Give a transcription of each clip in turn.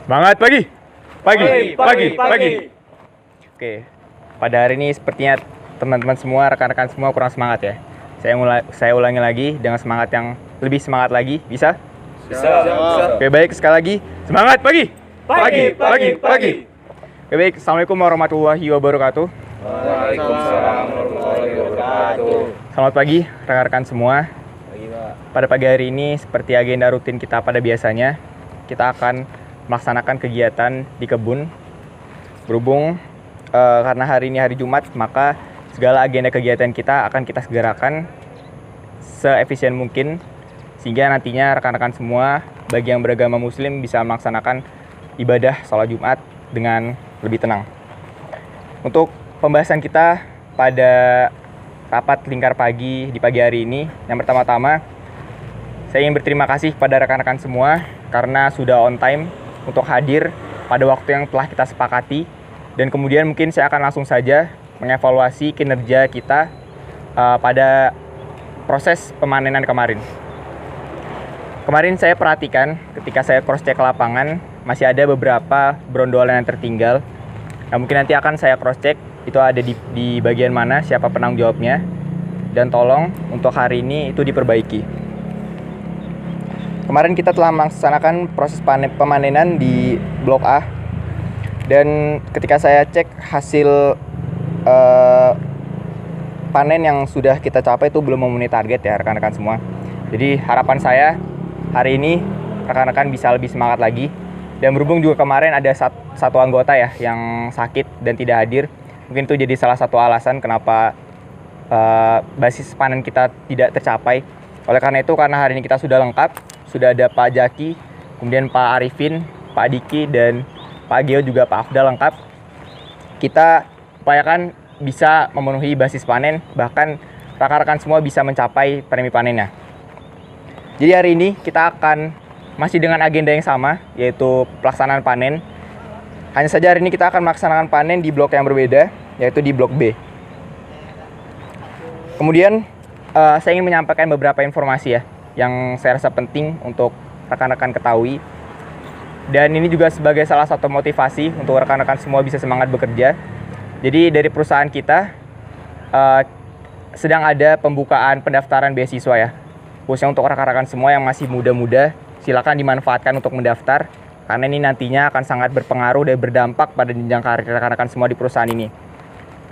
Semangat pagi. Pagi, pagi, pagi. Oke, pada hari ini sepertinya teman-teman semua, rekan-rekan semua kurang semangat ya. Saya ulangi lagi dengan semangat yang lebih semangat lagi, bisa? Bisa. Oke, baik, sekali lagi, semangat pagi. Pagi, pagi, pagi. Oke, baik, assalamualaikum warahmatullahi wabarakatuh. Waalaikumsalam warahmatullahi wabarakatuh. Selamat pagi, rekan-rekan semua. Pagi, Pak. Pada pagi hari ini, seperti agenda rutin kita pada biasanya, kita akan melaksanakan kegiatan di kebun. Berhubung karena hari ini hari Jumat, maka segala agenda kegiatan kita akan kita segerakan seefisien mungkin, sehingga nantinya rekan-rekan semua bagi yang beragama muslim bisa melaksanakan ibadah sholat Jumat dengan lebih tenang. Untuk pembahasan kita pada rapat lingkar pagi di pagi hari ini, yang pertama-tama saya ingin berterima kasih kepada rekan-rekan semua karena sudah on time untuk hadir pada waktu yang telah kita sepakati. Dan kemudian mungkin saya akan langsung saja mengevaluasi kinerja kita pada proses pemanenan kemarin. Kemarin saya perhatikan ketika saya cross check lapangan masih ada beberapa brondolan yang tertinggal. Nah, mungkin nanti akan saya cross check itu ada di bagian mana, siapa penanggung jawabnya, dan tolong untuk hari ini itu diperbaiki. Kemarin kita telah melaksanakan proses pemanenan di Blok A, dan ketika saya cek hasil panen yang sudah kita capai itu belum memenuhi target ya rekan-rekan semua. Jadi harapan saya hari ini rekan-rekan bisa lebih semangat lagi. Dan berhubung juga kemarin ada satu anggota ya yang sakit dan tidak hadir, mungkin itu jadi salah satu alasan kenapa basis panen kita tidak tercapai. Oleh karena itu, karena hari ini kita sudah lengkap, sudah ada Pak Jaki, kemudian Pak Arifin, Pak Diki, dan Pak Geo juga Pak Afdal lengkap. Kita upayakan bisa memenuhi basis panen, bahkan rekan-rekan semua bisa mencapai premi panennya. Jadi hari ini kita akan masih dengan agenda yang sama, yaitu pelaksanaan panen. Hanya saja hari ini kita akan melaksanakan panen di blok yang berbeda, yaitu di blok B. Kemudian saya ingin menyampaikan beberapa informasi ya yang saya rasa penting untuk rekan-rekan ketahui. Dan ini juga sebagai salah satu motivasi untuk rekan-rekan semua bisa semangat bekerja. Jadi dari perusahaan kita sedang ada pembukaan pendaftaran beasiswa ya. Khususnya untuk rekan-rekan semua yang masih muda-muda, silakan dimanfaatkan untuk mendaftar. Karena ini nantinya akan sangat berpengaruh dan berdampak pada jenjang karir rekan-rekan semua di perusahaan ini.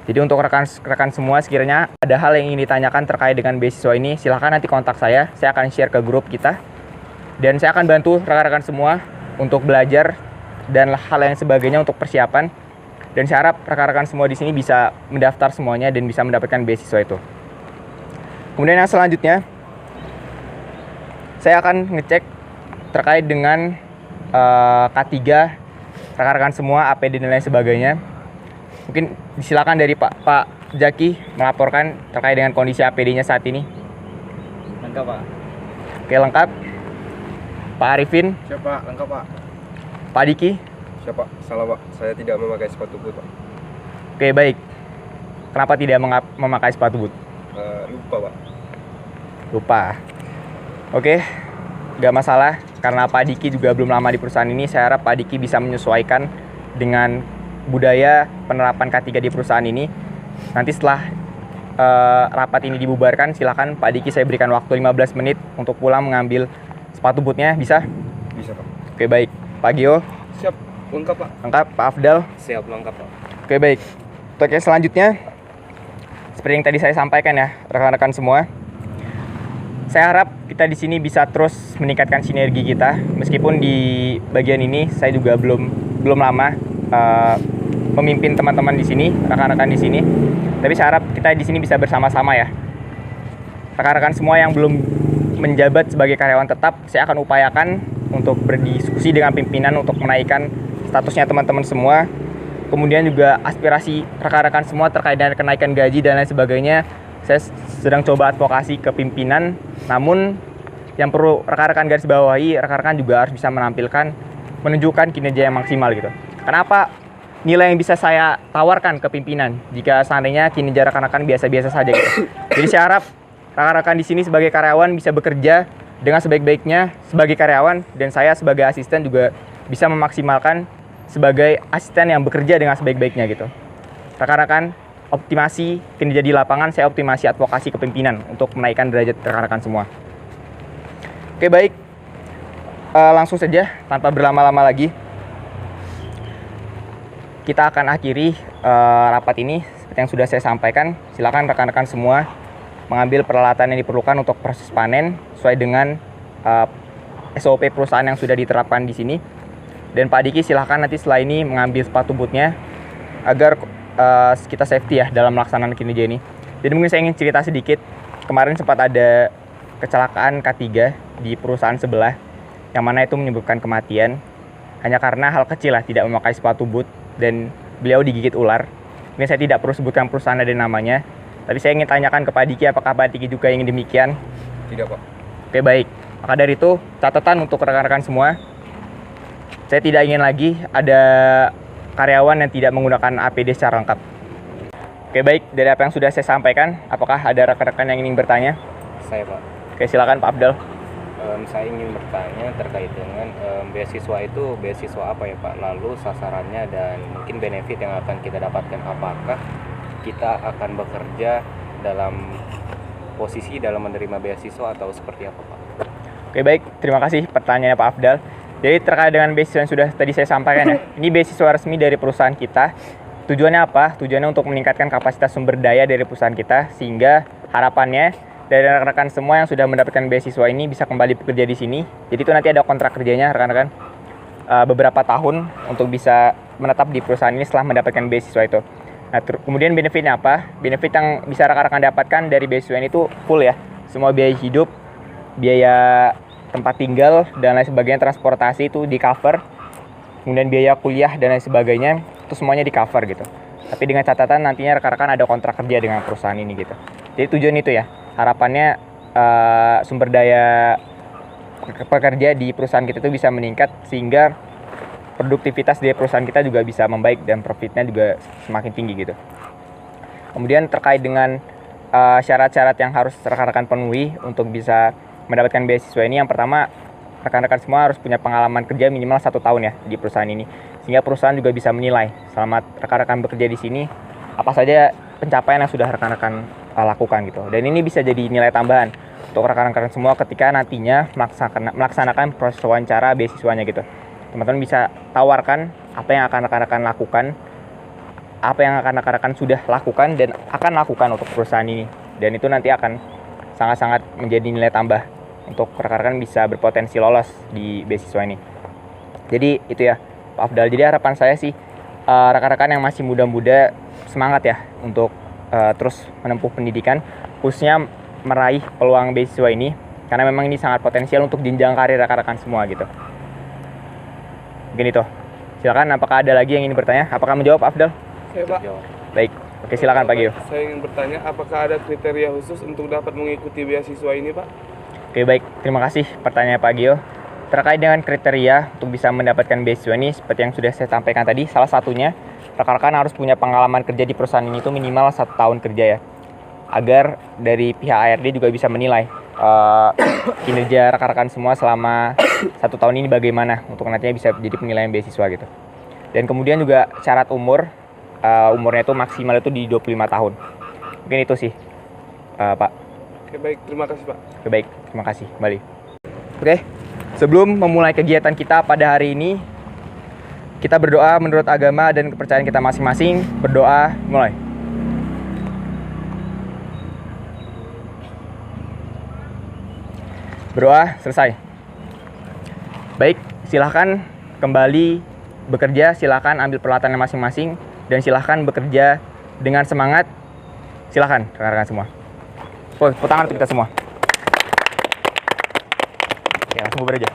Jadi untuk rekan-rekan semua sekiranya ada hal yang ingin ditanyakan terkait dengan beasiswa ini, silakan nanti kontak saya akan share ke grup kita. Dan saya akan bantu rekan-rekan semua untuk belajar dan hal yang sebagainya untuk persiapan. Dan saya harap rekan-rekan semua di sini bisa mendaftar semuanya dan bisa mendapatkan beasiswa itu. Kemudian yang selanjutnya, saya akan ngecek terkait dengan K3 rekan-rekan semua, APD dan lain sebagainya. Mungkin silakan dari Pak Jaki melaporkan terkait dengan kondisi APD-nya saat ini. Lengkap, Pak. Oke, lengkap. Pak Arifin. Siap, Pak. Lengkap, Pak. Pak Diki. Siap, Pak. Salah, Pak. Saya tidak memakai sepatu boot, Pak. Oke, baik. Kenapa tidak memakai sepatu boot? Lupa, Pak. Lupa. Oke, nggak masalah. Karena Pak Diki juga belum lama di perusahaan ini, saya harap Pak Diki bisa menyesuaikan dengan budaya penerapan K3 di perusahaan ini. Nanti setelah rapat ini dibubarkan, silakan Pak Diki saya berikan waktu 15 menit untuk pulang mengambil sepatu bootnya, bisa? Bisa, Pak. Oke, baik. Pak Gio. Siap. Lengkap, Pak. Lengkap. Pak Afdal. Siap, lengkap, Pak. Oke, baik. Untuk yang selanjutnya, seperti yang tadi saya sampaikan ya, rekan-rekan semua, saya harap kita di sini bisa terus meningkatkan sinergi kita. Meskipun di bagian ini saya juga belum lama memimpin teman-teman di sini, rekan-rekan di sini. Tapi saya harap kita di sini bisa bersama-sama ya. Rekan-rekan semua yang belum menjabat sebagai karyawan tetap, saya akan upayakan untuk berdiskusi dengan pimpinan untuk menaikkan statusnya teman-teman semua. Kemudian juga aspirasi rekan-rekan semua terkait dengan kenaikan gaji dan lain sebagainya, saya sedang coba advokasi ke pimpinan. Namun yang perlu rekan-rekan garis bawahi, rekan-rekan juga harus bisa menunjukkan kinerja yang maksimal gitu. Kenapa? Nilai yang bisa saya tawarkan ke pimpinan jika seandainya kinerja rekan-rekan biasa-biasa saja gitu. Jadi saya harap rekan-rekan di sini sebagai karyawan bisa bekerja dengan sebaik-baiknya sebagai karyawan, dan saya sebagai asisten juga bisa memaksimalkan sebagai asisten yang bekerja dengan sebaik-baiknya gitu. Rekan-rekan, optimasi kinerja di lapangan, saya optimasi advokasi kepemimpinan untuk menaikkan derajat rekan-rekan semua. Oke, baik. Langsung saja tanpa berlama-lama lagi, kita akan akhiri rapat ini. Seperti yang sudah saya sampaikan, silakan rekan-rekan semua mengambil peralatan yang diperlukan untuk proses panen sesuai dengan SOP perusahaan yang sudah diterapkan di sini. Dan Pak Diki silakan nanti setelah ini mengambil sepatu bootnya agar kita safety ya dalam melaksanakan kinerja ini. Jadi mungkin saya ingin cerita sedikit. Kemarin sempat ada kecelakaan K3 di perusahaan sebelah yang mana itu menyebabkan kematian hanya karena hal kecil lah, tidak memakai sepatu boot dan beliau digigit ular. Ini saya tidak perlu sebutkan perusahaan ada namanya, tapi saya ingin tanyakan ke Pak Diki apakah Pak Diki juga ingin demikian? Tidak, Pak. Oke, baik. Maka dari itu catatan untuk rekan-rekan semua, saya tidak ingin lagi ada karyawan yang tidak menggunakan APD secara lengkap. Oke, baik. Dari apa yang sudah saya sampaikan, apakah ada rekan-rekan yang ingin bertanya? Saya, Pak. Oke, silakan Pak Abdal. Saya ingin bertanya terkait dengan beasiswa itu beasiswa apa ya Pak? Lalu sasarannya dan mungkin benefit yang akan kita dapatkan, apakah kita akan bekerja dalam posisi dalam menerima beasiswa atau seperti apa Pak? Oke, baik, terima kasih pertanyaannya Pak Afdal. Jadi terkait dengan beasiswa yang sudah tadi saya sampaikan ya, ini beasiswa resmi dari perusahaan kita. Tujuannya apa? Tujuannya untuk meningkatkan kapasitas sumber daya dari perusahaan kita, sehingga harapannya dari rekan-rekan semua yang sudah mendapatkan beasiswa ini bisa kembali bekerja di sini. Jadi itu nanti ada kontrak kerjanya rekan-rekan beberapa tahun untuk bisa menetap di perusahaan ini setelah mendapatkan beasiswa itu. Nah, kemudian benefitnya apa? Benefit yang bisa rekan-rekan dapatkan dari beasiswa ini itu full ya. Semua biaya hidup, biaya tempat tinggal dan lain sebagainya, transportasi itu di cover. Kemudian biaya kuliah dan lain sebagainya itu semuanya di cover gitu. Tapi dengan catatan nantinya rekan-rekan ada kontrak kerja dengan perusahaan ini gitu. Jadi tujuan itu ya. Harapannya sumber daya pekerja di perusahaan kita itu bisa meningkat sehingga produktivitas dari perusahaan kita juga bisa membaik dan profitnya juga semakin tinggi gitu. Kemudian terkait dengan syarat-syarat yang harus rekan-rekan penuhi untuk bisa mendapatkan beasiswa ini, yang pertama rekan-rekan semua harus punya pengalaman kerja minimal 1 tahun ya di perusahaan ini, sehingga perusahaan juga bisa menilai selama rekan-rekan bekerja di sini apa saja pencapaian yang sudah rekan-rekan lakukan gitu. Dan ini bisa jadi nilai tambahan untuk rekan-rekan semua ketika nantinya melaksanakan proses wawancara beasiswanya gitu. Teman-teman bisa tawarkan apa yang akan rekan-rekan lakukan, apa yang akan rekan-rekan sudah lakukan dan akan lakukan untuk perusahaan ini. Dan itu nanti akan sangat-sangat menjadi nilai tambah untuk rekan-rekan bisa berpotensi lolos di beasiswa ini. Jadi itu ya Pak Afdal. Jadi harapan saya sih rekan-rekan yang masih muda-muda semangat ya untuk terus menempuh pendidikan, khususnya meraih peluang beasiswa ini karena memang ini sangat potensial untuk jenjang karir rekan-rekan semua gitu. Mungkin itu. Silakan, apakah ada lagi yang ingin bertanya? Apakah menjawab Afdal? Saya Pak. Baik. Oke, silakan Pak Gio. Saya ingin bertanya, apakah ada kriteria khusus untuk dapat mengikuti beasiswa ini Pak? Oke, baik. Terima kasih pertanyaan Pak Gio. Terkait dengan kriteria untuk bisa mendapatkan beasiswa ini, seperti yang sudah saya sampaikan tadi, salah satunya rekan-rekan harus punya pengalaman kerja di perusahaan ini itu minimal 1 tahun kerja ya, agar dari pihak ARD juga bisa menilai kinerja rekan-rekan semua selama 1 tahun ini bagaimana untuk nantinya bisa jadi penilaian beasiswa gitu. Dan kemudian juga syarat umurnya itu maksimal itu di 25 tahun. Mungkin itu sih Pak. Oke, baik, terima kasih Pak. Oke, baik, terima kasih kembali. Oke, sebelum memulai kegiatan kita pada hari ini, kita berdoa menurut agama dan kepercayaan kita masing-masing. Berdoa, mulai. Berdoa, selesai. Baik, silahkan kembali bekerja, silahkan ambil peralatannya masing-masing, dan silahkan bekerja dengan semangat. Silahkan, rekan-rekan semua. Tepuk tangan untuk kita semua. Oke, langsung bubar aja.